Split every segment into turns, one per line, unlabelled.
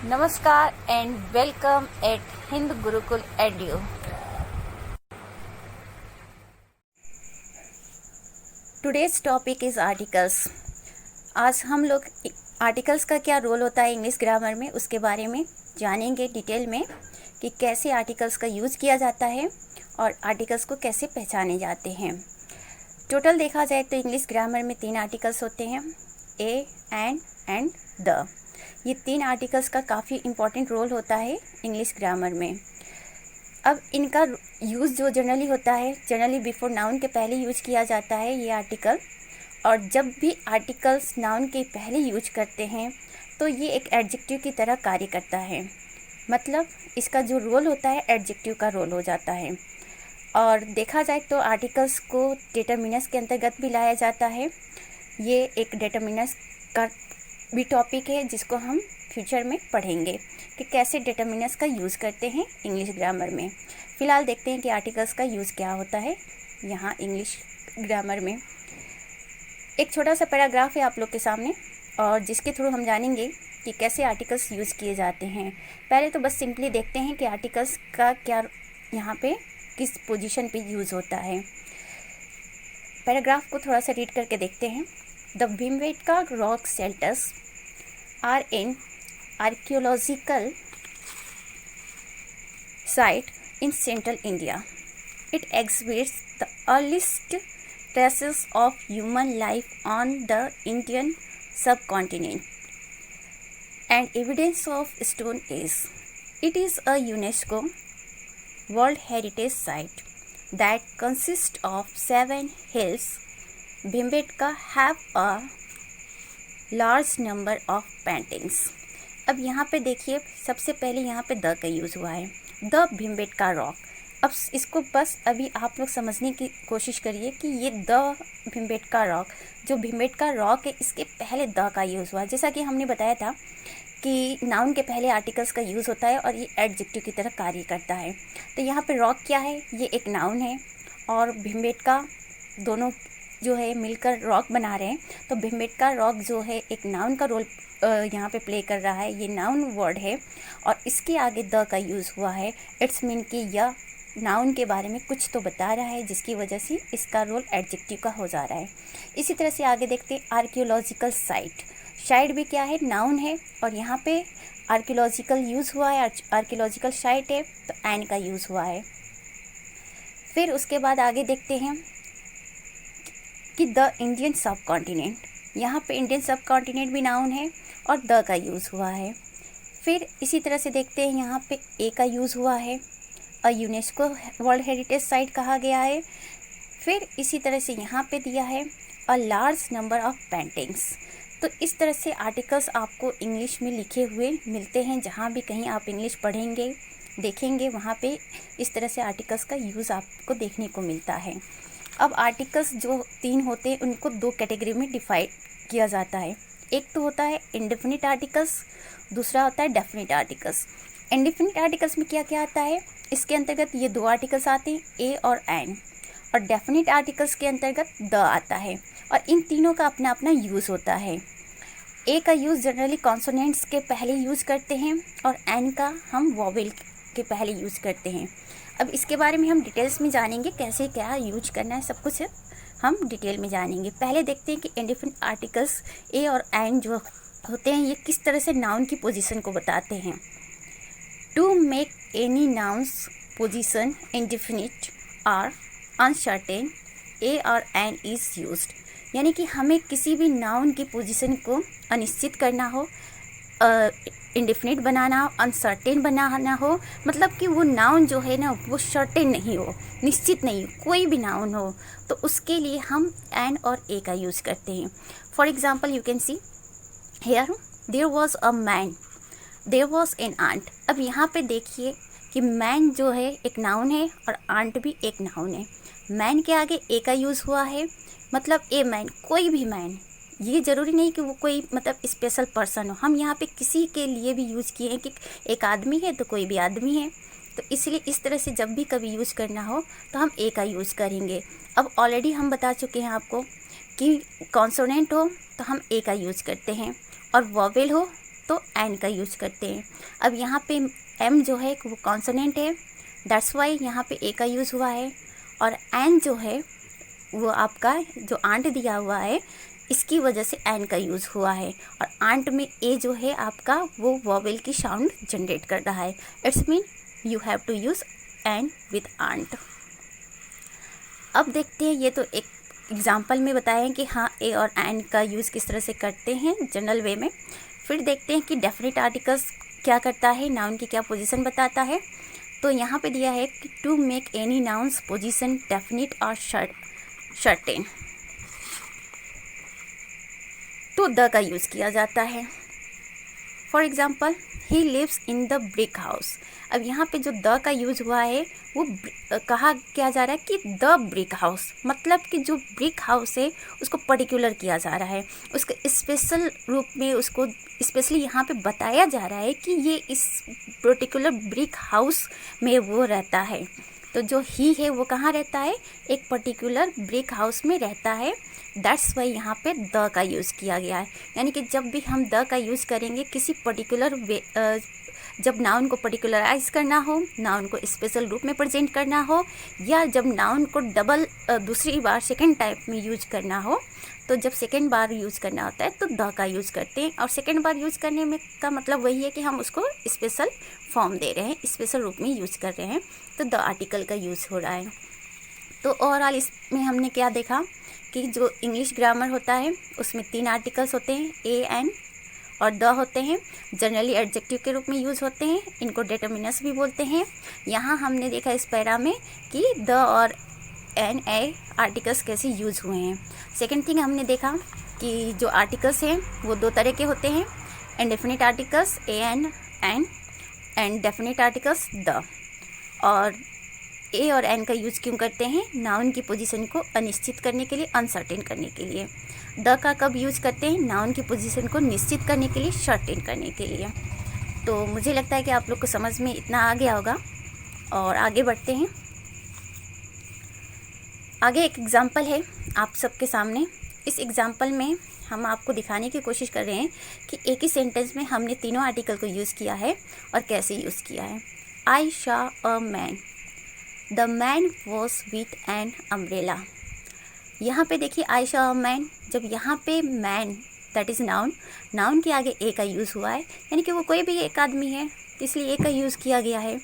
Namaskar and welcome at Hind Gurukul Edu. Today's topic is articles. आज हम लोग articles का क्या रोल होता है इंग्लिश ग्रामर में उसके बारे में जानेंगे डिटेल में कि कैसे आर्टिकल्स का यूज़ किया जाता है और आर्टिकल्स को कैसे पहचाने जाते हैं। टोटल देखा जाए तो इंग्लिश ग्रामर में 3 आर्टिकल्स होते हैं, ए, एंड द। ये 3 आर्टिकल्स का काफ़ी इम्पॉर्टेंट रोल होता है इंग्लिश ग्रामर में। अब इनका यूज़ जो जनरली होता है, जनरली बिफोर नाउन के पहले यूज किया जाता है ये आर्टिकल। और जब भी आर्टिकल्स नाउन के पहले यूज करते हैं तो ये एक एडजेक्टिव की तरह कार्य करता है, मतलब इसका जो रोल होता है एडजेक्टिव का रोल हो जाता है। और देखा जाए तो आर्टिकल्स को डिटरमिनर्स के अंतर्गत भी लाया जाता है। ये एक डिटरमिनर्स का भी टॉपिक है जिसको हम फ्यूचर में पढ़ेंगे कि कैसे डिटरमिनर्स का यूज़ करते हैं इंग्लिश ग्रामर में। फ़िलहाल देखते हैं कि आर्टिकल्स का यूज़ क्या होता है यहाँ इंग्लिश ग्रामर में। एक छोटा सा पैराग्राफ है आप लोग के सामने और जिसके थ्रू हम जानेंगे कि कैसे आर्टिकल्स यूज़ किए जाते हैं। पहले तो बस सिंपली देखते हैं कि आर्टिकल्स का क्या यहाँ पे किस पोजीशन पे यूज़ होता है। पैराग्राफ को थोड़ा सा रीड करके देखते हैं। The Bhimbetka rock shelters are in archaeological site in central India. It exhibits the earliest traces of human life on the Indian subcontinent and evidence of Stone Age. It is a UNESCO World Heritage Site that consists of 7 hills. Bhimbetka have a large number of paintings. अब यहाँ पे देखिए, सबसे पहले यहाँ पे the का use हुआ है, द भीमबेटका रॉक। अब इसको बस अभी आप लोग समझने की कोशिश करिए कि ये द भीमबेटका रॉक, जो भीमबेटका रॉक है, इसके पहले द का यूज़ हुआ। जैसा कि हमने बताया था कि नाउन के पहले आर्टिकल्स का यूज़ होता है और ये एडजेक्टिव की तरह कार्य करता है। तो यहाँ पे रॉक क्या है, ये एक नाउन है और भीमबेटका, दोनों जो है मिलकर रॉक बना रहे हैं। तो भीमबेटका रॉक जो है एक नाउन का रोल यहाँ पे प्ले कर रहा है, ये नाउन वर्ड है और इसके आगे द का यूज़ हुआ है। इट्स मीन कि यह नाउन के बारे में कुछ तो बता रहा है जिसकी वजह से इसका रोल एडजेक्टिव का हो जा रहा है। इसी तरह से आगे देखते हैं आर्कियोलॉजिकल साइट। साइट भी क्या है, नाउन है और यहाँ पे आर्कियोलॉजिकल यूज़ हुआ है, आर्कियोलॉजिकल साइट है तो एन का यूज़ हुआ है। फिर उसके बाद आगे देखते हैं कि द इंडियन सब कॉन्टिनेंट, यहाँ पे इंडियन सब कॉन्टिनेंट भी नाउन है और द का यूज़ हुआ है। फिर इसी तरह से देखते हैं यहाँ पे ए का यूज़ हुआ है, यूनेस्को वर्ल्ड हेरिटेज साइट कहा गया है। फिर इसी तरह से यहाँ पे दिया है a large number of paintings. तो इस तरह से आर्टिकल्स आपको इंग्लिश में लिखे हुए मिलते हैं, जहाँ भी कहीं आप इंग्लिश पढ़ेंगे देखेंगे वहाँ पे इस तरह से आर्टिकल्स का यूज़ आपको देखने को मिलता है। अब आर्टिकल्स जो 3 होते हैं उनको 2 कैटेगरी में डिवाइड किया जाता है। एक तो होता है इंडेफिनिट आर्टिकल्स, दूसरा होता है डेफिनिट आर्टिकल्स। इंडेफिनिट आर्टिकल्स में क्या क्या आता है, इसके अंतर्गत ये 2 आर्टिकल्स आते हैं, ए और एन। और डेफिनिट आर्टिकल्स के अंतर्गत द आता है और इन तीनों का अपना अपना यूज़ होता है। ए का यूज़ जनरली कॉन्सोनेंट्स के पहले यूज़ करते हैं और एन का हम वोवेल के पहले यूज़ करते हैं। अब इसके बारे में हम डिटेल्स में जानेंगे, कैसे क्या यूज करना है, सब कुछ हम डिटेल में जानेंगे। पहले देखते हैं कि इंडेफिनिट आर्टिकल्स ए और एन जो होते हैं ये किस तरह से नाउन की पोजीशन को बताते हैं। To make any nouns position indefinite और अनसर्टेन, ए और एन इज़ यूज्ड। यानी कि हमें किसी भी नाउन की पोजीशन को अनिश्चित करना हो, इंडेफिनिट बनाना हो, अनसर्टेन बनाना हो, मतलब कि वो नाउन जो है ना वो सर्टेन नहीं हो, निश्चित नहीं हो, कोई भी नाउन हो, तो उसके लिए हम एन और ए का यूज़ करते हैं। For example you can see here there was a man, there was an ant. अब यहाँ पे देखिए कि मैन जो है एक नाउन है और आंट भी एक नाउन है। मैन के आगे ए का यूज़ हुआ है, मतलब ए मैन, कोई भी मैन, ये ज़रूरी नहीं कि वो कोई मतलब स्पेशल पर्सन हो। हम यहाँ पे किसी के लिए भी यूज़ किए हैं कि एक आदमी है तो कोई भी आदमी है, तो इसलिए इस तरह से जब भी कभी यूज़ करना हो तो हम ए का यूज़ करेंगे। अब ऑलरेडी हम बता चुके हैं आपको कि कॉन्सोनेंट हो तो हम ए का यूज़ करते हैं और वॉवेल हो तो एन का यूज करते हैं। अब यहाँ पे एम जो है वो कॉन्सोनेंट है, दैट्स वाई यहाँ पे ए का यूज़ हुआ है। और एन जो है वो आपका जो आंट दिया हुआ है इसकी वजह से एन का यूज़ हुआ है। और आंट में ए जो है आपका वो वॉवेल की साउंड जनरेट कर रहा है। It's mean you have to use an with ant. अब देखते हैं, ये तो एक एग्जाम्पल में बताया है कि हाँ ए और एन का यूज़ किस तरह से करते हैं जनरल वे में। फिर देखते हैं कि डेफिनेट आर्टिकल्स क्या करता है, नाउन की क्या पोजीशन बताता है। तो यहाँ पे दिया है कि to make any nouns position definite और सर्टेन, तो द का यूज़ किया जाता है। For example he lives in the brick house. अब यहाँ पे जो द का यूज़ हुआ है वो कहा क्या जा रहा है कि द ब्रिक हाउस, मतलब कि जो ब्रिक हाउस है उसको पर्टिकुलर किया जा रहा है, उसके स्पेशल रूप में उसको स्पेशली यहाँ पे बताया जा रहा है कि ये इस पर्टिकुलर ब्रिक हाउस में वो रहता है। तो जो ही है वो कहाँ रहता है, एक पर्टिकुलर ब्रिक हाउस में रहता है। दैट्स वाई यहाँ पे द का यूज़ किया गया है। यानी कि जब भी हम द का यूज़ करेंगे किसी पर्टिकुलर जब नाउन को पर्टिकुलराइज करना हो, नाउन को स्पेशल रूप में प्रेजेंट करना हो, या जब नाउन को डबल दूसरी बार सेकेंड टाइप में यूज करना हो, तो जब सेकेंड बार यूज़ करना होता है तो द का यूज़ करते हैं। और सेकेंड बार यूज़ करने में का मतलब वही है कि हम उसको स्पेशल फॉर्म दे रहे हैं, स्पेशल रूप में यूज़ कर रहे हैं, तो द आर्टिकल का यूज़ हो रहा है। तो ओवरऑल इसमें हमने क्या देखा कि जो इंग्लिश ग्रामर होता है उसमें 3 आर्टिकल्स होते हैं, ए, एन और द होते हैं। जनरली एडजेक्टिव के रूप में यूज़ होते हैं, इनको डिटर्मिनस भी बोलते हैं। यहाँ हमने देखा इस पैरा में कि द और एन, ए आर्टिकल्स कैसे यूज़ हुए हैं। सेकेंड थिंग हमने देखा कि जो आर्टिकल्स हैं वो 2 तरह के होते हैं, indefinite articles A and definite articles the. और ए और एन का यूज़ क्यों करते हैं, नाउन की पोजीशन को अनिश्चित करने के लिए, अनसर्टेन करने के लिए। द का कब यूज़ करते हैं, नाउन की पोजीशन को निश्चित करने के लिए, सर्टेन करने के लिए। तो मुझे लगता है कि आप लोग को समझ में इतना आ गया होगा। और आगे बढ़ते हैं। आगे एक एग्जाम्पल है आप सबके सामने। इस एग्जाम्पल में हम आपको दिखाने की कोशिश कर रहे हैं कि एक ही सेंटेंस में हमने तीनों आर्टिकल को यूज़ किया है और कैसे यूज़ किया है। I saw a man, the man was with an umbrella. यहाँ पे देखिए आई सॉ अ मैन, जब यहाँ पे man that is noun, noun के आगे ए का यूज़ हुआ है, यानी कि वो कोई भी एक आदमी है, इसलिए ए का यूज़ किया गया है।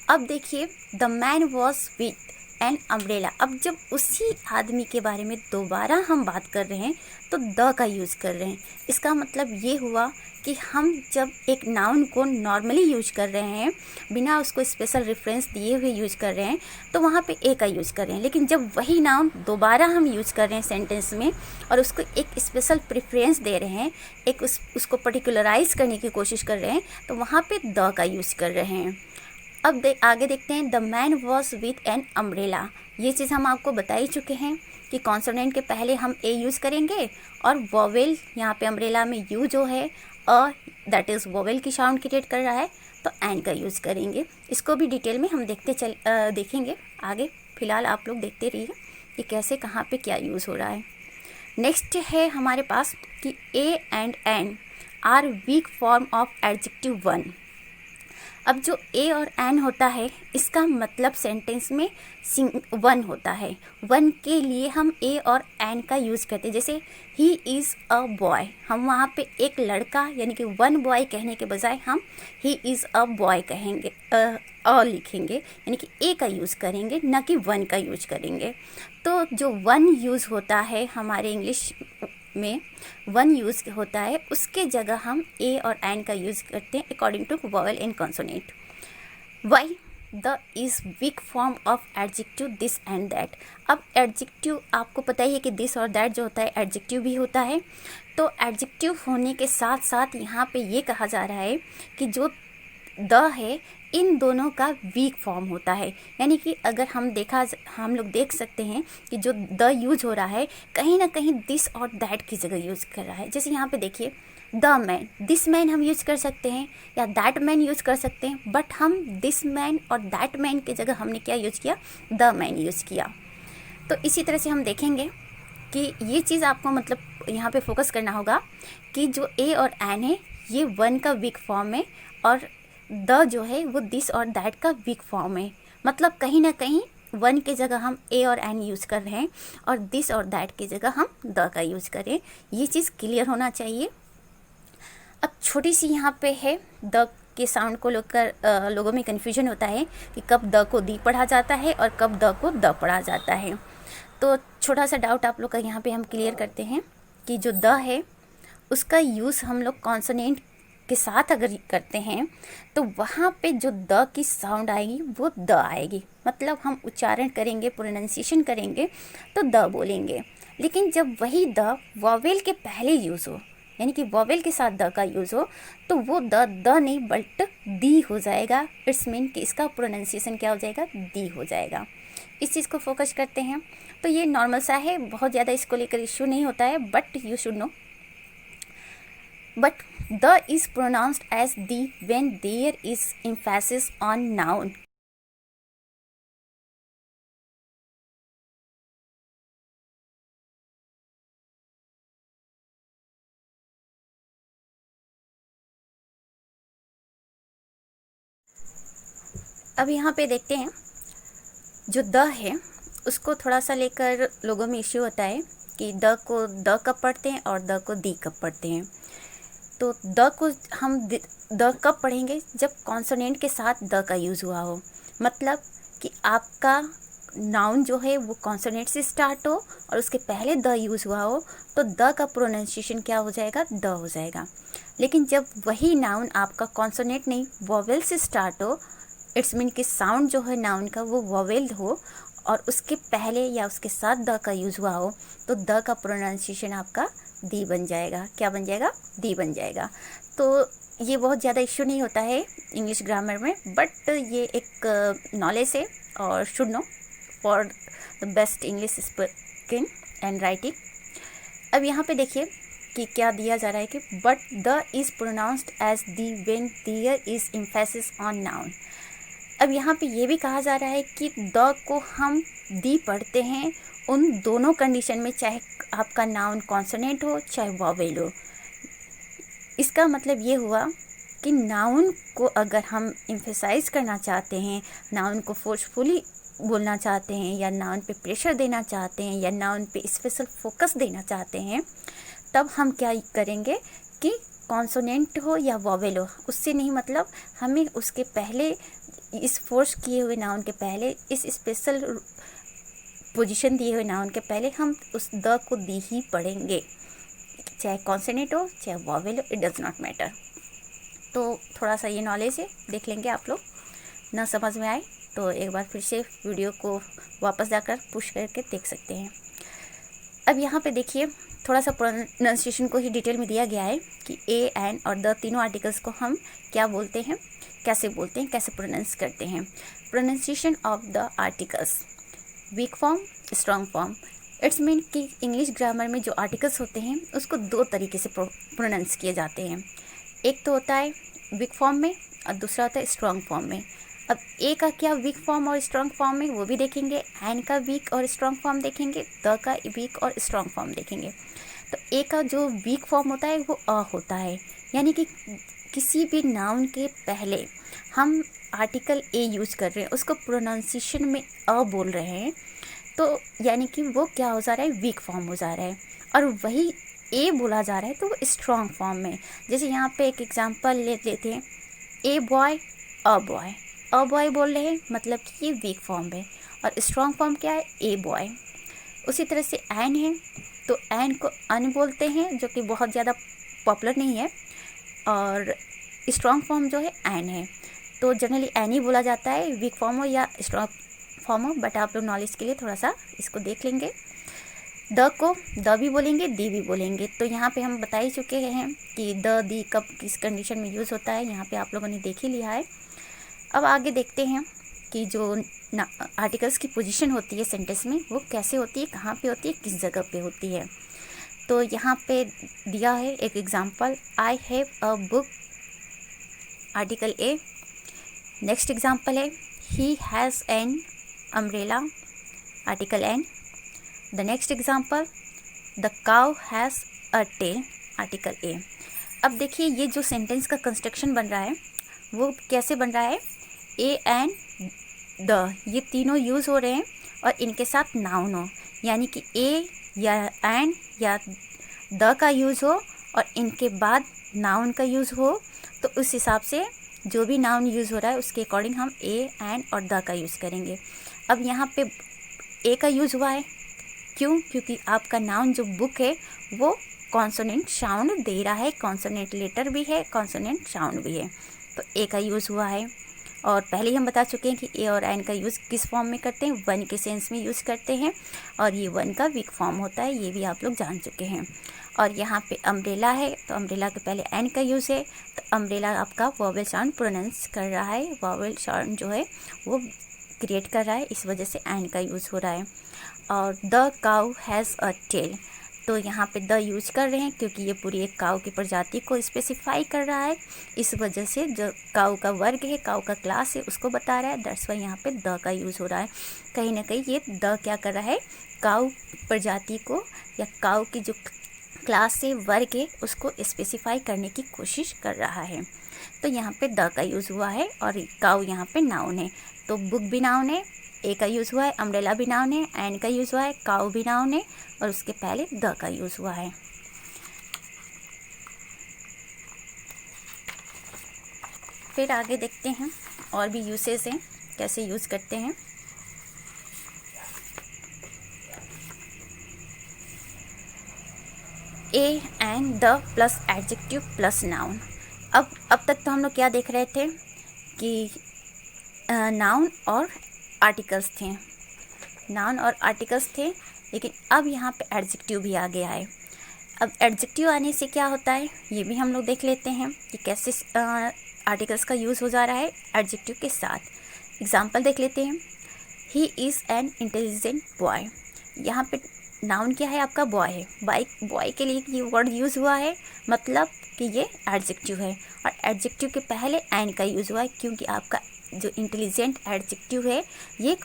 अब देखिए the man was with an umbrella. अब जब उसी आदमी के बारे में दोबारा हम बात कर रहे हैं तो द का यूज़ कर रहे हैं। इसका मतलब ये हुआ कि हम जब एक नाउन को नॉर्मली यूज कर रहे हैं, बिना उसको स्पेशल रेफरेंस दिए हुए यूज कर रहे हैं, तो वहाँ पे ए का यूज़ कर रहे हैं। लेकिन जब वही नाउन दोबारा हम यूज़ कर रहे हैं सेंटेंस में और उसको एक स्पेशल प्रेफरेंस दे रहे हैं, एक उसको पर्टिकुलराइज करने की कोशिश कर रहे हैं, तो वहाँ पे द का यूज़ कर रहे हैं। अब आगे देखते हैं, the man was with an umbrella. ये चीज़ हम आपको बता ही चुके हैं कि कॉन्सोनेंट के पहले हम ए यूज़ करेंगे और वोवेल यहाँ पे अम्ब्रेला में यू जो है दैट इज़ वोवेल की साउंड क्रिएट कर रहा है, तो एन का यूज़ करेंगे। इसको भी डिटेल में हम देखेंगे आगे। फ़िलहाल आप लोग देखते रहिए कि कैसे कहाँ पे क्या यूज़ हो रहा है। नेक्स्ट है हमारे पास कि a and an are weak form of adjective one. अब जो ए और एन होता है इसका मतलब सेंटेंस में वन होता है। वन के लिए हम ए और एन का यूज़ करते हैं। जैसे ही इज़ अ बॉय, हम वहाँ पे एक लड़का यानी कि वन बॉय कहने के बजाय हम ही इज़ अ बॉय कहेंगे, लिखेंगे, यानी कि ए का यूज़ करेंगे, ना कि वन का यूज करेंगे। तो जो वन यूज़ होता है हमारे इंग्लिश में, वन यूज़ होता है, उसके जगह हम ए और एन का यूज़ करते हैं according to vowel and consonant. Why the is weak form of adjective this and that. अब एडजेक्टिव आपको पता ही है कि दिस और दैट जो होता है एडजेक्टिव भी होता है। तो एडजेक्टिव होने के साथ साथ यहाँ पे ये कहा जा रहा है कि जो द है इन दोनों का वीक फॉर्म होता है। यानी कि अगर हम लोग देख सकते हैं कि जो द यूज हो रहा है कहीं ना कहीं दिस और दैट की जगह यूज़ कर रहा है। जैसे यहाँ पे देखिए द मैन, दिस मैन हम यूज़ कर सकते हैं या दैट मैन यूज़ कर सकते हैं, बट हम दिस मैन और दैट मैन की जगह हमने क्या यूज़ किया, द मैन यूज़ किया। तो इसी तरह से हम देखेंगे कि ये चीज़ आपको मतलब यहाँ पे फोकस करना होगा कि जो ए और एन है ये वन का वीक फॉर्म है और द जो है वो दिस और दैट का वीक फॉर्म है। मतलब कहीं ना कहीं वन के जगह हम ए और एन यूज़ कर रहे हैं और दिस और दैट की जगह हम द का यूज़ करें। ये चीज़ क्लियर होना चाहिए। अब छोटी सी यहाँ पे है, द के साउंड को लेकर लोगों में कन्फ्यूजन होता है कि कब द को दी पढ़ा जाता है और कब द को द पढ़ा जाता है। तो छोटा सा डाउट आप लोग का यहाँ पे हम क्लियर करते हैं कि जो द है उसका यूज़ हम लोग कॉन्सोनेंट के साथ अगर करते हैं तो वहाँ पे जो द की साउंड आएगी वो द आएगी। मतलब हम उच्चारण करेंगे, प्रोनाउंसिएशन करेंगे तो द बोलेंगे। लेकिन जब वही द वॉवेल के पहले यूज़ हो, यानी कि वॉवेल के साथ द का यूज़ हो, तो वो द नहीं बट दी हो जाएगा। इट्स मीन कि इसका प्रोनाउंसिएशन क्या हो जाएगा, दी हो जाएगा। इस चीज़ को फोकस करते हैं। तो ये नॉर्मल सा है, बहुत ज़्यादा इसको लेकर इश्यू नहीं होता है, but you should know. But the is pronounced as the when there is emphasis on noun. अब यहाँ पे देखते हैं, जो द है उसको थोड़ा सा लेकर लोगों में इश्यू होता है कि द को द कब पढ़ते हैं और द को दी कब पढ़ते हैं। तो द को हम द कब पढ़ेंगे, जब कॉन्सोनेंट के साथ द का यूज़ हुआ हो। मतलब कि आपका नाउन जो है वो कॉन्सोनेंट से स्टार्ट हो और उसके पहले द यूज़ हुआ हो, तो द का प्रोनाउंसिएशन क्या हो जाएगा, द हो जाएगा। लेकिन जब वही नाउन आपका कॉन्सोनेंट नहीं वॉवेल से स्टार्ट हो, इट्स मीन कि साउंड जो है नाउन का वो वॉवेल हो और उसके पहले या उसके साथ द का यूज़ हुआ हो, तो द का प्रोनाउंसिएशन आपका दी बन जाएगा। क्या बन जाएगा, दी बन जाएगा। तो ये बहुत ज़्यादा इश्यू नहीं होता है इंग्लिश ग्रामर में, बट ये एक नॉलेज है और should know for the best English speaking and writing. अब यहाँ पे देखिए कि क्या दिया जा रहा है कि but the is pronounced as the when there is emphasis on noun. अब यहाँ पे ये भी कहा जा रहा है कि द को हम दी पढ़ते हैं उन दोनों कंडीशन में, चाहे आपका नाउन कॉन्सोनेंट हो चाहे वॉवेल हो। इसका मतलब ये हुआ कि नाउन को अगर हम एम्फेसाइज करना चाहते हैं, नाउन को फोर्सफुली बोलना चाहते हैं, या नाउन पे प्रेशर देना चाहते हैं, या नाउन पे स्पेशल फोकस देना चाहते हैं, तब हम क्या करेंगे कि कॉन्सोनेंट हो या वॉवेल हो, उससे नहीं मतलब हमें उसके पहले, इस फोर्स किए हुए नाउन के पहले, इस स्पेशल पोजीशन दिए हुए नाउन के पहले हम उस द को दी ही पढ़ेंगे, चाहे कॉन्सोनेंट हो चाहे वॉवेल हो, इट डज नॉट मैटर। तो थोड़ा सा ये नॉलेज है, देख लेंगे आप लोग। ना समझ में आए तो एक बार फिर से वीडियो को वापस जाकर पुश करके देख सकते हैं। अब यहाँ पे देखिए, थोड़ा सा प्रोनाउंसिएशन को ही डिटेल में दिया गया है कि ए, एन और द तीनों आर्टिकल्स को हम क्या बोलते हैं, कैसे बोलते हैं, कैसे प्रोनाउंस करते हैं। Pronunciation of the articles, weak form, strong form. It's mean कि इंग्लिश ग्रामर में जो आर्टिकल्स होते हैं उसको दो तरीके से प्रोनाउंस किए जाते हैं। एक तो होता है वीक फॉर्म में और दूसरा होता है स्ट्रॉन्ग फॉर्म में। अब ए का क्या वीक फॉर्म और स्ट्रॉन्ग फॉर्म में वो भी देखेंगे, एन का वीक और स्ट्रॉन्ग फॉर्म देखेंगे, द का वीक और स्ट्रॉन्ग फॉर्म देखेंगे। तो ए का जो वीक फॉर्म होता है वो अ होता है, यानी कि किसी भी नाउन के पहले हम आर्टिकल ए यूज कर रहे हैं, उसको प्रोनाउंसिएशन में अ बोल रहे हैं, तो यानी कि वो क्या हो जा रहा है, वीक फॉर्म हो जा रहा है। और वही ए बोला जा रहा है तो वो स्ट्रॉन्ग फॉर्म में। जैसे यहाँ पे एक एग्जांपल ले लेते हैं, a boy a boy, a boy बोल रहे हैं मतलब कि ये वीक फॉर्म है, और स्ट्रॉन्ग फॉर्म क्या है, ए बॉय। उसी तरह से एन है तो एन को अन बोलते हैं, जो कि बहुत ज़्यादा पॉपुलर नहीं है, और स्ट्रॉन्ग फॉर्म जो है एन है। तो जनरली एन ही बोला जाता है, वीक फॉर्म हो या स्ट्रॉन्ग फॉर्म हो, बट आप लोग नॉलेज के लिए थोड़ा सा इसको देख लेंगे। द को द भी बोलेंगे, दी भी बोलेंगे। तो यहाँ पे हम बता ही चुके हैं कि द, दी कब किस कंडीशन में यूज़ होता है, यहाँ पे आप लोगों ने देख ही लिया है। अब आगे देखते हैं कि जो आर्टिकल्स की पोजीशन होती है सेंटेंस में वो कैसे होती है, कहाँ पे होती है, किस जगह पे होती है। तो यहाँ पे दिया है एक example, I have a book, article a. Next example है he has an umbrella, article an. The next example, the cow has a tail, article a. अब देखिए ये जो सेंटेंस का कंस्ट्रक्शन बन रहा है वो कैसे बन रहा है, ए एंड द, ये तीनों यूज़ हो रहे हैं और इनके साथ नाउन हो, यानी कि ए या एंड या द का यूज़ हो और इनके बाद नाउन का यूज़ हो, तो उस हिसाब से जो भी नाउन यूज़ हो रहा है उसके अकॉर्डिंग हम ए एंड और द का यूज़ करेंगे। अब यहाँ पे ए का यूज़ हुआ है, क्यों? क्योंकि आपका नाउन जो बुक है वो कॉन्सोनेंट साउंड दे रहा है, कॉन्सोनेंट लेटर भी है, कॉन्सोनेंट साउंड भी है, तो ए का यूज़ हुआ है। और पहले ही हम बता चुके हैं कि ए और एन का यूज़ किस फॉर्म में करते हैं, वन के सेंस में यूज़ करते हैं और ये वन का वीक फॉर्म होता है, ये भी आप लोग जान चुके हैं। और यहाँ पे अम्ब्रेला है तो अम्ब्रेला के पहले एन का यूज़ है, तो अम्ब्रेला आपका वॉवेल साउंड प्रोनाउंस कर रहा है, वॉवेल साउंड जो है वो क्रिएट कर रहा है, इस वजह से एन का यूज़ हो रहा है। और the cow has a tail, तो यहाँ पे द यूज कर रहे हैं क्योंकि ये पूरी एक काऊ की प्रजाति को स्पेसिफाई कर रहा है, इस वजह से जो काऊ का वर्ग है, काऊ का क्लास है उसको बता रहा है, दैट्स वाई यहाँ पे द का यूज़ हो रहा है। कहीं ना कहीं ये द क्या कर रहा है, काऊ प्रजाति को या काऊ की जो क्लास है, वर्ग है, उसको स्पेसिफाई करने की कोशिश कर रहा है। तो यहाँ पे द का यूज़ हुआ है और काऊ यहाँ पे नाउन है, तो बुक भी नाउन है, ए का यूज़ हुआ है, अम्ब्रेला भी नाउन है, एन का यूज़ हुआ है, काऊ भी नाउन है और उसके पहले द का यूज़ हुआ है। फिर आगे देखते हैं और भी यूसेस हैं, कैसे यूज़ करते हैं। A and the plus adjective plus noun. अब तक तो हम लोग क्या देख रहे थे कि नाउन और आर्टिकल्स थे, नाउन और आर्टिकल्स थे, लेकिन अब यहाँ पे एडजेक्टिव भी आ गया है। अब एडजेक्टिव आने से क्या होता है ये भी हम लोग देख लेते हैं कि कैसे आर्टिकल्स का यूज़ हो जा रहा है एडजेक्टिव के साथ। एग्जांपल देख लेते हैं, he is an intelligent boy. यहाँ पे नाउन क्या है, आपका बॉय है, बॉय के लिए ये वर्ड यूज़ हुआ है, मतलब कि ये एडजेक्टिव है और एडजेक्टिव के पहले एन का यूज़ हुआ है क्योंकि आपका जो इंटेलिजेंट एडजेक्टिव है ये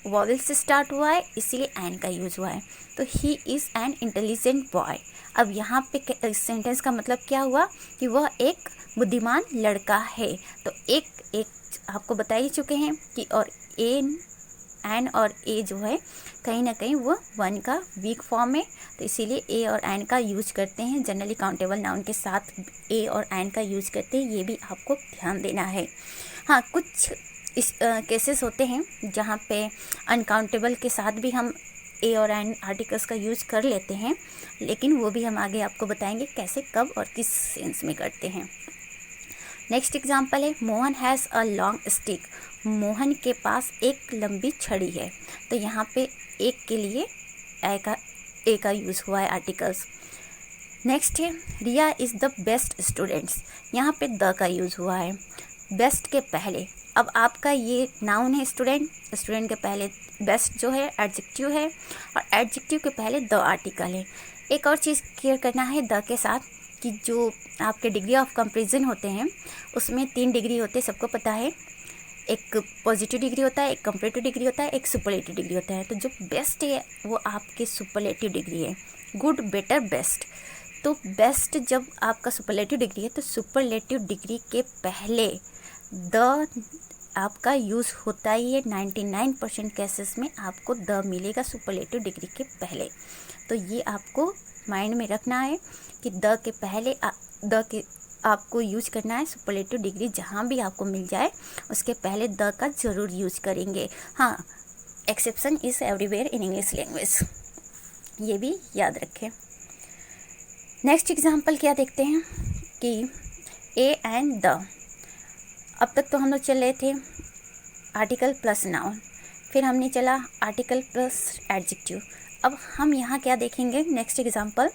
वॉवेल से स्टार्ट हुआ है, इसीलिए एन का यूज़ हुआ है। तो he is an intelligent boy. अब यहाँ पे सेंटेंस का मतलब क्या हुआ कि वह एक बुद्धिमान लड़का है। तो एक आपको बता ही चुके हैं कि और एन और ए जो है कहीं ना कहीं वो वन का वीक फॉर्म है, तो इसीलिए ए और एन का यूज करते हैं। जनरली काउंटेबल नाउन के साथ ए और एन का यूज करते हैं, ये भी आपको ध्यान देना है। हाँ, कुछ इस केसेस होते हैं जहाँ पे अनकाउंटेबल के साथ भी हम ए और एन आर्टिकल्स का यूज कर लेते हैं, लेकिन वो भी हम आगे आपको बताएंगे कैसे, कब और किस सेंस में करते हैं। नेक्स्ट एग्जाम्पल है, Mohan has a long stick. Mohan के पास एक लंबी छड़ी है। तो यहाँ पे एक के लिए ए का यूज़ हुआ है आर्टिकल्स। नेक्स्ट है, रिया इज़ द बेस्ट स्टूडेंट्स। यहाँ पे द का यूज़ हुआ है बेस्ट के पहले। अब आपका ये नाउन है स्टूडेंट के पहले बेस्ट जो है एडजेक्टिव है और एडजेक्टिव के पहले द आर्टिकल है। एक और चीज़ क्लियर करना है द के साथ कि जो आपके डिग्री ऑफ कंपैरिजन होते हैं उसमें 3 डिग्री होते हैं, सबको पता है। एक पॉजिटिव डिग्री होता है, एक कंपैरेटिव डिग्री होता है, एक सुपरलेटिव डिग्री होता है। तो जो बेस्ट है वो आपके सुपरलेटिव डिग्री है, गुड, बेटर, बेस्ट। तो बेस्ट जब आपका सुपरलेटिव डिग्री है तो सुपरलेटिव डिग्री के पहले द आपका यूज़ होता ही है। 99% केसेस में आपको द मिलेगा सुपरलेटिव डिग्री के पहले। तो ये आपको माइंड में रखना है कि द के पहले आपको यूज करना है सुपरलेटिव डिग्री। जहाँ भी आपको मिल जाए उसके पहले द का ज़रूर यूज करेंगे। हाँ, exception is everywhere in English language, ये भी याद रखें। नेक्स्ट एग्जाम्पल क्या देखते हैं कि ए एंड द। अब तक तो हम लोग चल रहे थे आर्टिकल प्लस नाउन, फिर हमने चला आर्टिकल प्लस एडजेक्टिव। अब हम यहाँ क्या देखेंगे, next example,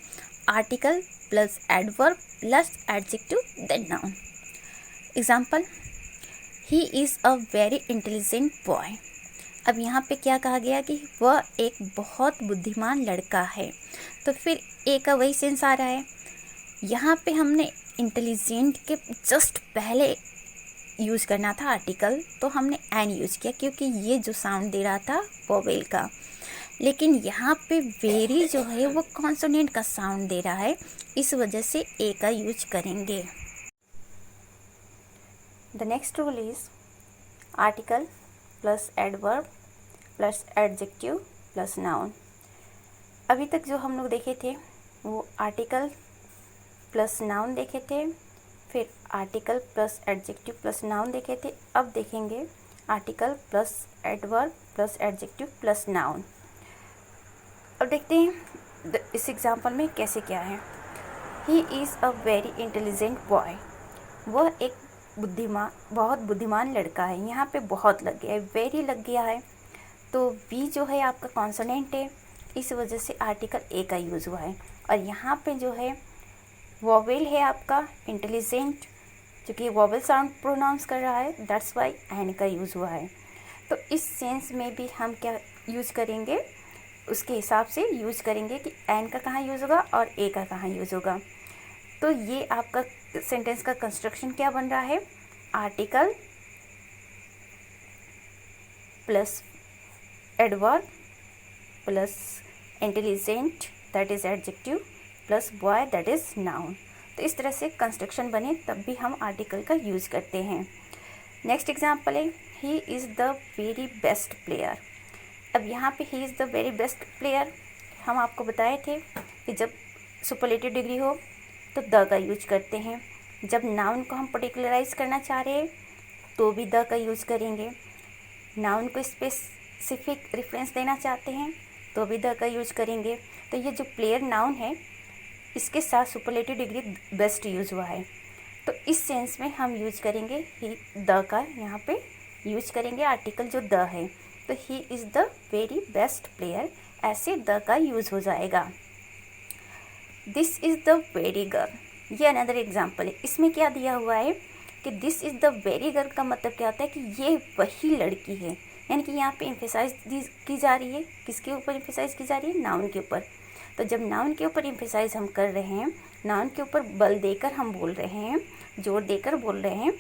article plus adverb plus adjective then noun. Example, he is a very intelligent boy. अब यहाँ पे क्या कहा गया कि वह एक बहुत बुद्धिमान लड़का है। तो फिर ए का वही सेंस आ रहा है। यहाँ पे हमने इंटेलिजेंट के जस्ट पहले यूज़ करना था आर्टिकल, तो हमने एन यूज़ किया क्योंकि ये जो साउंड दे रहा था वोवेल का। लेकिन यहाँ पे वेरी जो है वो कॉन्सोनेंट का साउंड दे रहा है, इस वजह से ए का यूज करेंगे। The next rule is article plus adverb plus adjective plus noun. अभी तक जो हम लोग देखे थे वो आर्टिकल प्लस नाउन देखे थे, फिर article plus adjective plus noun देखे थे। अब देखेंगे article plus adverb plus adjective plus noun. अब देखते हैं इस एग्जाम्पल में कैसे क्या है। ही is a very intelligent boy. वह एक बहुत बुद्धिमान लड़का है। यहाँ पे बहुत लग गया है, वेरी लग गया है, तो वी जो है आपका कॉन्सोनेंट है, इस वजह से आर्टिकल ए का यूज़ हुआ है। और यहाँ पे जो है वॉवेल है आपका इंटेलिजेंट, जो कि वॉवेल साउंड प्रोनाउंस कर रहा है, दैट्स वाई एन का यूज़ हुआ है। तो इस सेंस में भी हम क्या यूज़ करेंगे, उसके हिसाब से यूज़ करेंगे कि एन का कहाँ यूज़ होगा और ए का कहाँ यूज़ होगा। तो ये आपका सेंटेंस का कंस्ट्रक्शन क्या बन रहा है, article plus adverb plus intelligent that is adjective plus boy that is noun. तो इस तरह से कंस्ट्रक्शन बने तब भी हम आर्टिकल का यूज़ करते हैं। नेक्स्ट एग्जाम्पल है he is the very best player. अब यहाँ पे he is the very best player हम आपको बताए थे कि जब सुपरलेटिव डिग्री हो तो द का यूज करते हैं, जब नाउन को हम पर्टिकुलराइज करना चाह रहे हैं तो भी द का यूज़ करेंगे, नाउन को स्पेसिफिक रेफरेंस देना चाहते हैं तो भी द का यूज करेंगे। तो ये जो प्लेयर नाउन है इसके साथ सुपरलेटिव डिग्री बेस्ट यूज हुआ है, तो इस सेंस में हम यूज करेंगे ही द का, यहाँ पे यूज करेंगे आर्टिकल जो द है, तो he is the very best player, ऐसे द का यूज़ हो जाएगा। This is the very girl, ये अनदर एग्जाम्पल है। इसमें क्या दिया हुआ है कि this is the very girl का मतलब क्या होता है कि ये वही लड़की है, यानी कि यहाँ पे एम्फेसाइज की जा रही है, किसके ऊपर एम्फेसाइज की जा रही है, नाउन के ऊपर। तो जब नाउन के ऊपर एम्फेसाइज हम कर रहे हैं, नाउन के ऊपर बल देकर हम बोल रहे हैं, जोर देकर बोल रहे हैं,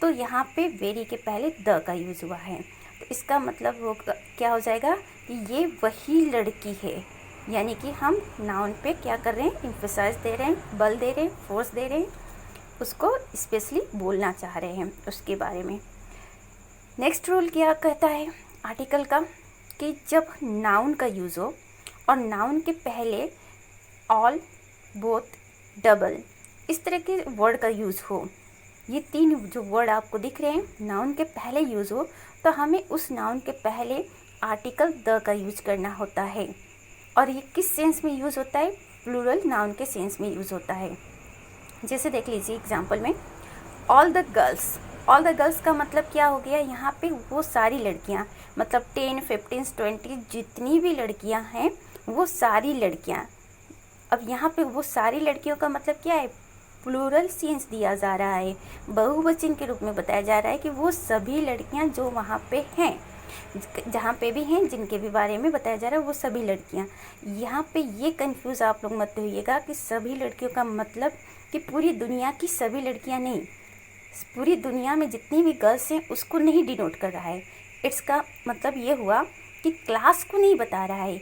तो यहाँ पे वेरी के पहले द का यूज़ हुआ है। तो इसका मतलब वो क्या हो जाएगा कि ये वही लड़की है, यानी कि हम नाउन पे क्या कर रहे हैं, एम्फेसाइज दे रहे हैं, बल दे रहे हैं, फोर्स दे रहे हैं, उसको स्पेशली बोलना चाह रहे हैं उसके बारे में। नेक्स्ट रूल क्या कहता है आर्टिकल का कि जब नाउन का यूज़ हो और नाउन के पहले ऑल, बोथ, डबल, इस तरह के वर्ड का यूज़ हो, ये तीन जो वर्ड आपको दिख रहे हैं नाउन के पहले यूज़ हो, तो हमें उस नाउन के पहले आर्टिकल द का यूज करना होता है। और ये किस सेंस में यूज़ होता है, प्लूरल नाउन के सेंस में यूज़ होता है। जैसे देख लीजिए एग्जाम्पल में all the girls, all the girls का मतलब क्या हो गया, यहाँ पे वो सारी लड़कियाँ, मतलब 10, 15, 20 जितनी भी लड़कियाँ हैं वो सारी लड़कियाँ। अब यहाँ पे वो सारी लड़कियों का मतलब क्या है, प्लूरल सेंस दिया जा रहा है, बहुवचन के रूप में बताया जा रहा है कि वो सभी लड़कियाँ जो वहाँ पे हैं, जहाँ पे भी हैं, जिनके भी बारे में बताया जा रहा है वो सभी लड़कियाँ। यहाँ पे ये कंफ्यूज आप लोग मत होइएगा कि सभी लड़कियों का मतलब कि पूरी दुनिया की सभी लड़कियाँ नहीं, पूरी दुनिया में जितनी भी गर्ल्स हैं उसको नहीं डिनोट कर रहा है। इसका मतलब ये हुआ कि क्लास को नहीं बता रहा है।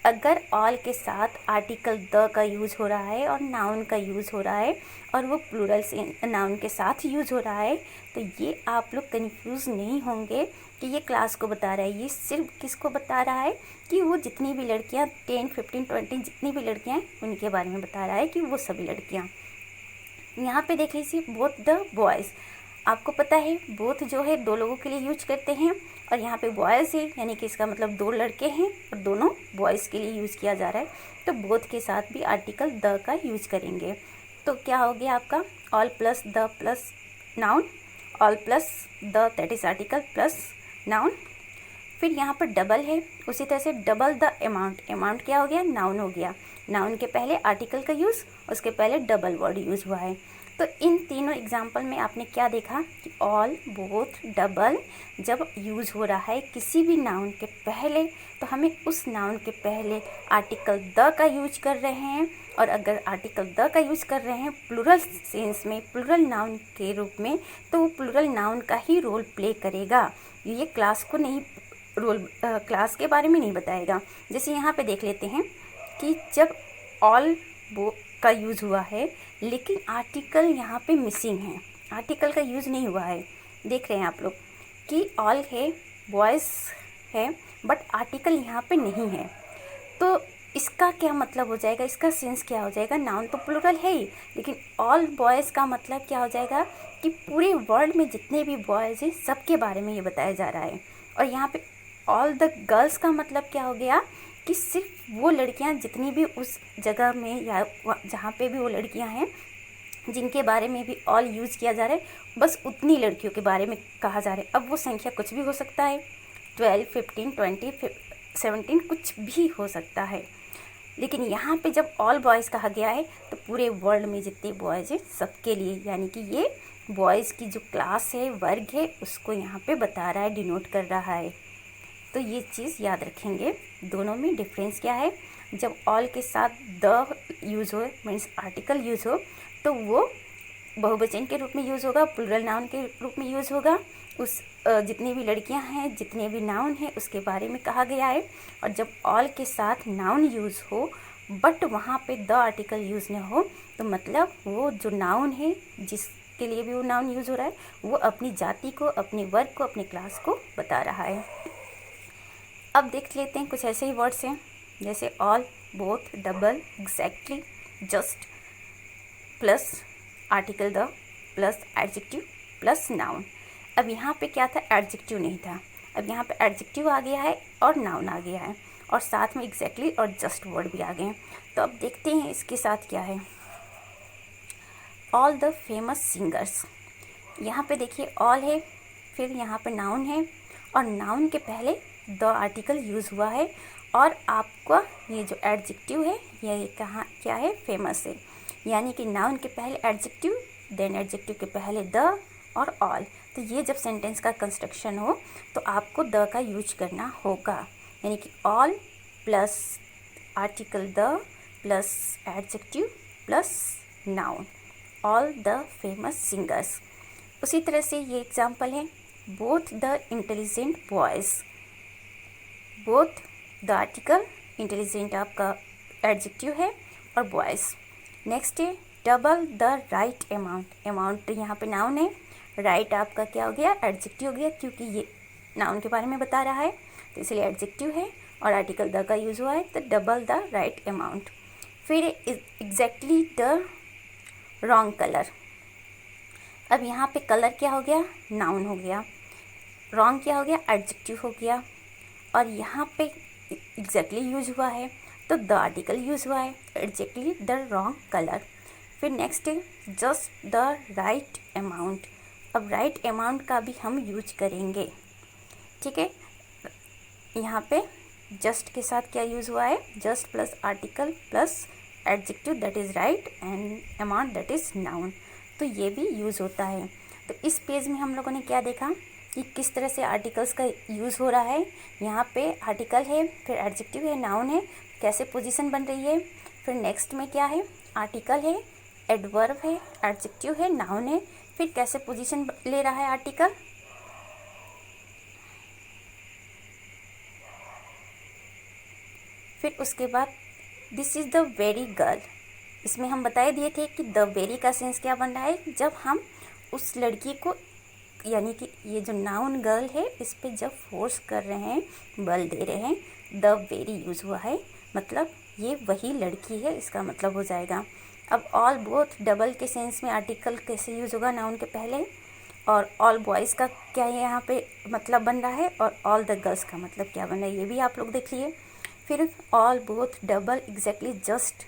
अगर ऑल के साथ आर्टिकल द का यूज़ हो रहा है और नाउन का यूज़ हो रहा है और वो प्लूरल से नाउन के साथ यूज़ हो रहा है, तो ये आप लोग कंफ्यूज नहीं होंगे कि ये क्लास को बता रहा है। ये सिर्फ किसको बता रहा है कि वो जितनी भी लड़कियां 10, 15, 20 जितनी भी लड़कियां हैं उनके बारे में बता रहा है कि वो सभी लड़कियां। यहाँ पे देख लीजिए बोथ द बॉयज़, आपको पता है बोथ जो है दो लोगों के लिए यूज करते हैं और यहाँ पे बॉयज़ है, यानी कि इसका मतलब दो लड़के हैं और दोनों बॉयज़ के लिए यूज़ किया जा रहा है, तो बोथ के साथ भी आर्टिकल द का यूज करेंगे। तो क्या हो गया आपका all plus the plus noun, all plus the that is article plus noun. फिर यहाँ पर डबल है, उसी तरह से डबल द अमाउंट, अमाउंट क्या हो गया, नाउन हो गया, नाउन के पहले आर्टिकल का यूज़, उसके पहले डबल वर्ड यूज़ हुआ है। तो इन तीनों एग्जाम्पल में आपने क्या देखा कि ऑल, बोथ, डबल जब यूज़ हो रहा है किसी भी नाउन के पहले, तो हमें उस नाउन के पहले आर्टिकल द का यूज कर रहे हैं, और अगर आर्टिकल द का यूज़ कर रहे हैं प्लूरल सेंस में, प्लूरल नाउन के रूप में, तो वो प्लूरल नाउन का ही रोल प्ले करेगा। ये क्लास को नहीं रोल क्लास के बारे में नहीं बताएगा। जैसे यहाँ पे देख लेते हैं कि जब ऑल वो का यूज़ हुआ है लेकिन आर्टिकल यहाँ पे मिसिंग है, आर्टिकल का यूज़ नहीं हुआ है। देख रहे हैं आप लोग कि ऑल है, बॉयज़ है, बट आर्टिकल यहाँ पे नहीं है। तो इसका क्या मतलब हो जाएगा, इसका सेंस क्या हो जाएगा? नाउन तो प्लूरल है ही, लेकिन ऑल बॉयज़ का मतलब क्या हो जाएगा कि पूरे वर्ल्ड में जितने भी बॉयज़ हैं सबके बारे में ये बताया जा रहा है। और यहाँ पे ऑल द गर्ल्स का मतलब क्या हो गया कि सिर्फ वो लड़कियाँ जितनी भी उस जगह में या जहाँ पे भी वो लड़कियाँ हैं जिनके बारे में भी ऑल यूज़ किया जा रहा है, बस उतनी लड़कियों के बारे में कहा जा रहा है। अब वो संख्या कुछ भी हो सकता है, 12, 15, 20, 17 कुछ भी हो सकता है। लेकिन यहाँ पे जब ऑल बॉयज़ कहा गया है तो पूरे वर्ल्ड में जितने बॉयज़ हैं सबके लिए, यानी कि ये बॉयज़ की जो क्लास है, वर्ग है, उसको यहाँ पे बता रहा है, डिनोट कर रहा है। तो ये चीज़ याद रखेंगे। दोनों में डिफरेंस क्या है? जब ऑल के साथ द यूज़ हो, मीन्स आर्टिकल यूज़ हो, तो वो बहुवचन के रूप में यूज़ होगा, प्लूरल नाउन के रूप में यूज़ होगा। उस जितनी भी लड़कियां हैं, जितने भी नाउन हैं, उसके बारे में कहा गया है। और जब ऑल के साथ नाउन यूज़ हो बट वहाँ पे द आर्टिकल यूज़ न हो, तो मतलब वो जो नाउन है, जिसके लिए भी वो नाउन यूज़ हो रहा है, वो अपनी जाति को, अपने वर्ग को, अपने क्लास को बता रहा है। अब देख लेते हैं कुछ ऐसे ही वर्ड्स हैं जैसे all, both, double, exactly, just, plus article the, plus adjective, plus noun. अब यहाँ पे क्या था? एडजेक्टिव नहीं था, अब यहाँ पे एडजेक्टिव आ गया है और नाउन आ गया है, और साथ में एग्जैक्टली और जस्ट वर्ड भी आ गए हैं। तो अब देखते हैं इसके साथ क्या है। ऑल द फेमस सिंगर्स, यहाँ पे देखिए ऑल है, फिर यहाँ पे नाउन है, और नाउन के पहले द आर्टिकल यूज़ हुआ है, और आपका ये जो एडजेक्टिव है ये कहाँ क्या है? फेमस है। यानी कि नाउन के पहले एडजेक्टिव, देन एडजेक्टिव के पहले द और ऑल। तो ये जब सेंटेंस का कंस्ट्रक्शन हो तो आपको द का यूज करना होगा, यानी कि all plus article the plus adjective plus noun, all the famous singers. उसी तरह से ये एग्जाम्पल है, both the intelligent boys, both the article, intelligent आपका एडजेक्टिव है, और बॉयज़। नेक्स्ट है double the right amount, amount यहाँ पे नाउन है, राइट आपका क्या हो गया? एडजेक्टिव हो गया, क्योंकि ये नाउन के बारे में बता रहा है तो इसलिए एडजेक्टिव है, और आर्टिकल द का यूज़ हुआ है, तो डबल द राइट अमाउंट। फिर एग्जैक्टली द रॉन्ग कलर, अब यहाँ पे कलर क्या हो गया? नाउन हो गया, रॉन्ग क्या हो गया? एडजेक्टिव हो गया, और यहाँ पे एग्जैक्टली यूज हुआ है तो द आर्टिकल यूज हुआ है, एग्जैक्टली द रॉन्ग कलर। फिर नेक्स्ट है जस्ट द राइट अमाउंट, अब राइट अमाउंट का भी हम यूज करेंगे, ठीक है। यहाँ पे जस्ट के साथ क्या यूज़ हुआ है? Just plus article plus adjective that is right and amount that is noun, तो ये भी यूज़ होता है। तो इस पेज में हम लोगों ने क्या देखा कि किस तरह से आर्टिकल्स का यूज़ हो रहा है। यहाँ पे आर्टिकल है, फिर एडजेक्टिव है, नाउन है, कैसे पोजीशन बन रही है। फिर नेक्स्ट में क्या है? आर्टिकल है, एडवर्ब है, एडजेक्टिव है, नाउन है, फिर कैसे पोजीशन ले रहा है आर्टिकल। फिर उसके बाद this is the very girl, इसमें हम बताए दिए थे कि द वेरी का सेंस क्या बन रहा है, जब हम उस लड़की को, यानी कि ये जो नाउन गर्ल है इस पे जब फोर्स कर रहे हैं, बल दे रहे हैं, द वेरी यूज़ हुआ है, मतलब ये वही लड़की है, इसका मतलब हो जाएगा। अब ऑल बोथ डबल के सेंस में आर्टिकल कैसे यूज़ होगा? नाउन के पहले। और ऑल बॉयज़ का क्या है यहाँ पे मतलब बन रहा है, और ऑल द गर्ल्स का मतलब क्या बन रहा है, ये भी आप लोग देख लिए। फिर all both double exactly just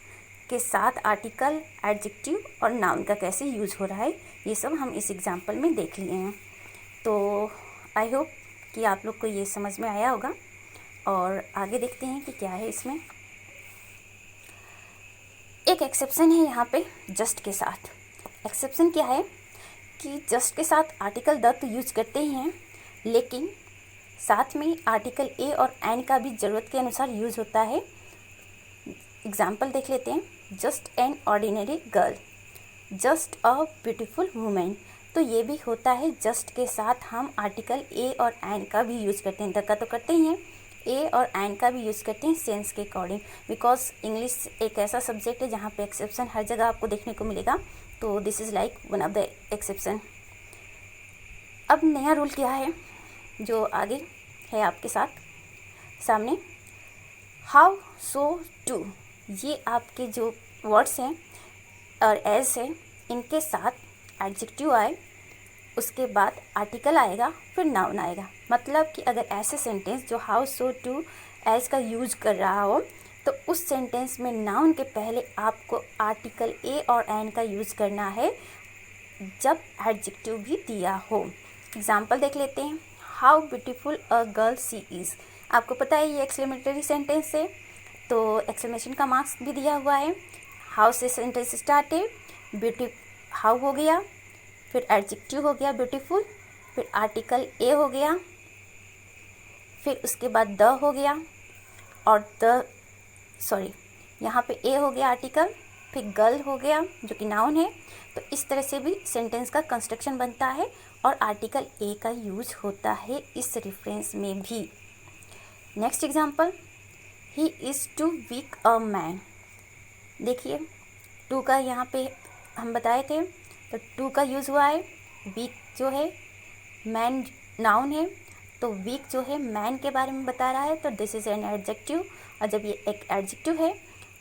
के साथ आर्टिकल, एडजेक्टिव और नाउन का कैसे यूज़ हो रहा है, ये सब हम इस एग्जाम्पल में देख लिए हैं। तो आई होप कि आप लोग को ये समझ में आया होगा। और आगे देखते हैं कि क्या है इसमें। एक एक्सेप्शन है यहाँ पे जस्ट के साथ। एक्सेप्शन क्या है कि जस्ट के साथ आर्टिकल द तो यूज करते ही हैं, लेकिन साथ में आर्टिकल ए और एन का भी ज़रूरत के अनुसार यूज़ होता है। एग्जाम्पल देख लेते हैं। Just an ordinary girl, just a beautiful women, तो तो ये भी होता है जस्ट के साथ हम आर्टिकल ए और एन का भी यूज़ करते हैं। द का तो करते ही हैं, ए और एन का भी यूज़ करते हैं सेंस के अकॉर्डिंग, बिकॉज इंग्लिश एक ऐसा सब्जेक्ट है जहाँ पे एक्सेप्शन हर जगह आपको देखने को मिलेगा। तो this is like one of the exception. अब नया रूल क्या है जो आगे है आपके साथ सामने, हाउ सो टू, ये आपके जो वर्ड्स हैं और एज है, इनके साथ एडजेक्टिव आए, उसके बाद आर्टिकल आएगा, फिर नाउन आएगा। मतलब कि अगर ऐसे सेंटेंस जो हाउ सो टू एज का यूज कर रहा हो तो उस सेंटेंस में नाउन के पहले आपको आर्टिकल ए और एन का यूज करना है जब एडजेक्टिव भी दिया हो। एग्जाम्पल देख लेते हैं, how beautiful a girl she is. आपको पता है ये एक्सक्लेमेटरी सेंटेंस है, तो एक्सक्लेमेशन का मार्क्स भी दिया हुआ है। हाउ से सेंटेंस स्टार्ट है, ब्यूटी हाउ हो गया, फिर एडजेक्टिव हो गया ब्यूटीफुल, फिर आर्टिकल ए हो गया, फिर उसके बाद द हो गया, और यहाँ पे ए हो गया आर्टिकल, फिर गर्ल हो गया जो कि नाउन है। तो इस तरह से भी सेंटेंस का कंस्ट्रक्शन बनता है और आर्टिकल ए का यूज होता है इस रेफरेंस में भी। Next example, he is too weak a man. देखिए टू का यहाँ पे हम बताए थे, तो टू का यूज़ हुआ है। वीक जो है मैन नाउन है, तो वीक जो है मैन के बारे में बता रहा है, तो दिस इज़ एन एडजेक्टिव। और जब ये एक एडजेक्टिव है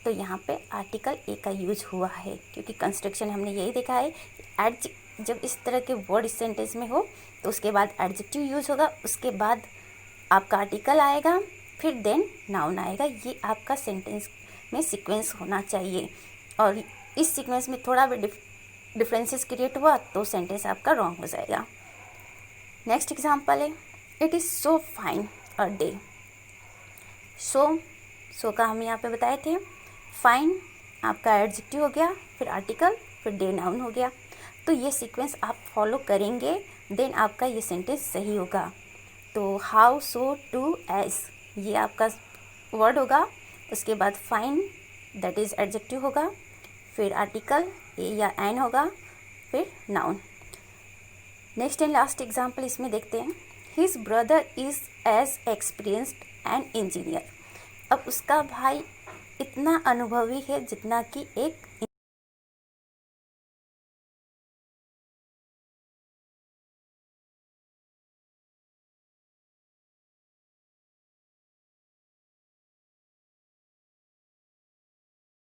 तो यहाँ पे आर्टिकल ए का यूज हुआ है, क्योंकि कंस्ट्रक्शन हमने यही देखा है, जब इस तरह के वर्ड इस सेंटेंस में हो तो उसके बाद एडजेक्टिव यूज होगा, उसके बाद आपका आर्टिकल आएगा, फिर देन नाउन आएगा। ये आपका सेंटेंस में सीक्वेंस होना चाहिए, और इस सीक्वेंस में थोड़ा भी डिफरेंसेस क्रिएट हुआ तो सेंटेंस आपका रॉन्ग हो जाएगा। नेक्स्ट एग्जांपल है, it is so fine a day. So का हम यहाँ पे बताए थे, फाइन आपका एडजेक्टिव हो गया, फिर आर्टिकल, फिर डे नाउन हो गया। तो ये सीक्वेंस आप फॉलो करेंगे देन आपका ये सेंटेंस सही होगा। तो हाउ सो टू एज ये आपका वर्ड होगा, उसके बाद फाइन दैट इज़ एडजेक्टिव होगा, फिर आर्टिकल ए या एन होगा, फिर noun. Next and last example इसमें देखते हैं, his brother is as experienced an engineer. अब उसका भाई इतना अनुभवी है जितना कि एक